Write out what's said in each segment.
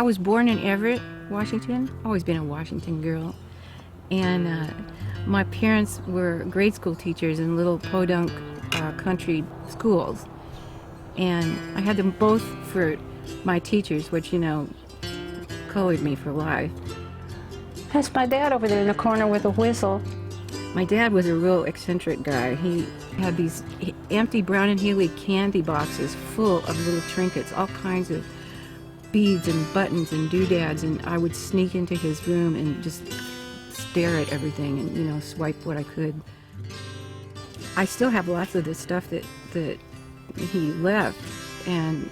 I was born in Everett, Washington. Always been a Washington girl. And my parents were grade school teachers in little podunk country schools. And I had them both for my teachers, which, colored me for life. That's my dad over there in the corner with a whistle. My dad was a real eccentric guy. He had these empty Brown and Healy candy boxes full of little trinkets, all kinds of beads and buttons and doodads, and I would sneak into his room and just stare at everything and, swipe what I could. I still have lots of the stuff that he left, and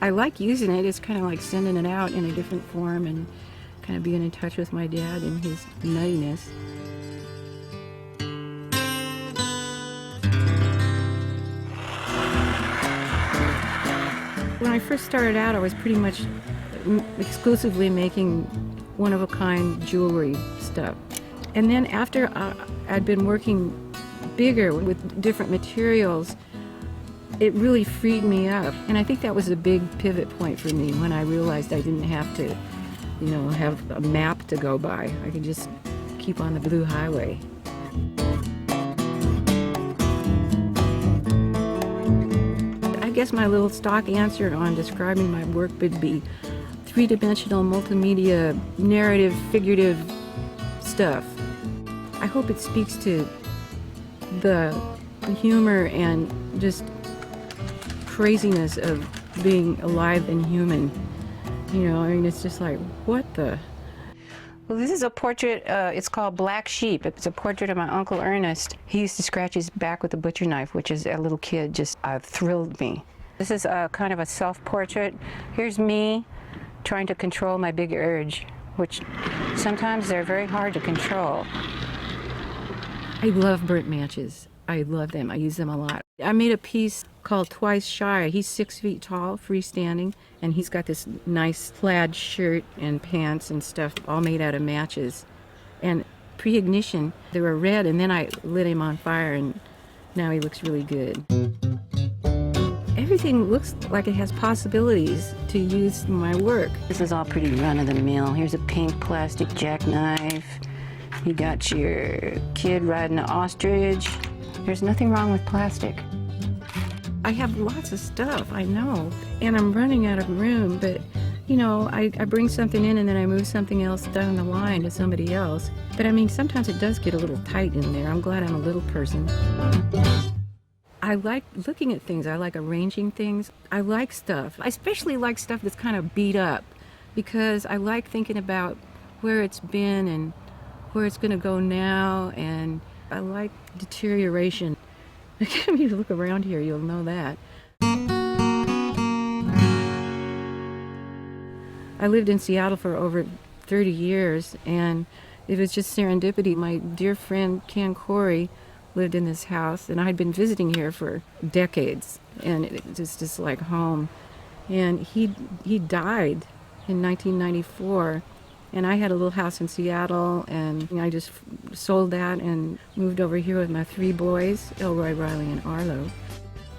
I like using it. It's kind of like sending it out in a different form and kind of being in touch with my dad and his nuttiness. When I first started out, I was pretty much exclusively making one-of-a-kind jewelry stuff. And then after I'd been working bigger with different materials, it really freed me up. And I think that was a big pivot point for me when I realized I didn't have to, have a map to go by. I could just keep on the blue highway. I guess my little stock answer on describing my work would be three-dimensional multimedia narrative figurative stuff. I hope it speaks to the humor and just craziness of being alive and human. It's just like, what the? Well, this is a portrait, it's called Black Sheep. It's a portrait of my Uncle Ernest. He used to scratch his back with a butcher knife, which as a little kid just thrilled me. This is kind of a self-portrait. Here's me trying to control my big urge, which sometimes they're very hard to control. I love burnt matches. I love them. I use them a lot. I made a piece called Twice Shy. He's 6 feet tall, freestanding, and he's got this nice plaid shirt and pants and stuff all made out of matches. And pre-ignition, they were red, and then I lit him on fire, and now he looks really good. Everything looks like it has possibilities to use my work. This is all pretty run-of-the-mill. Here's a pink plastic jackknife. You got your kid riding an ostrich. There's nothing wrong with plastic. I have lots of stuff, I know, and I'm running out of room, but I bring something in and then I move something else down the line to somebody else. But sometimes it does get a little tight in there. I'm glad I'm a little person. I like looking at things. I like arranging things. I like stuff. I especially like stuff that's kind of beat up because I like thinking about where it's been and where it's going to go now, and I like deterioration. If you look around here, you'll know that. I lived in Seattle for over 30 years, and it was just serendipity. My dear friend Ken Corey lived in this house, and I had been visiting here for decades, and it was just like home. And he died in 1994. And I had a little house in Seattle, and I just sold that and moved over here with my 3 boys, Elroy, Riley, and Arlo.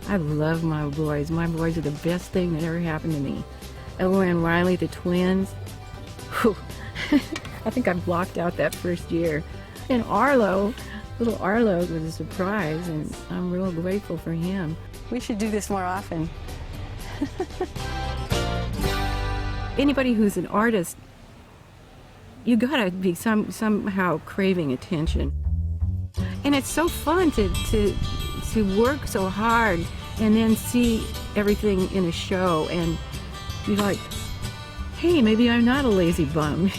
I love my boys. My boys are the best thing that ever happened to me. Elroy and Riley, the twins. Whew. I think I blocked out that first year. And Arlo, little Arlo was a surprise, and I'm real grateful for him. We should do this more often. Anybody who's an artist, you gotta be somehow craving attention. And it's so fun to work so hard and then see everything in a show and you're like, hey, maybe I'm not a lazy bum.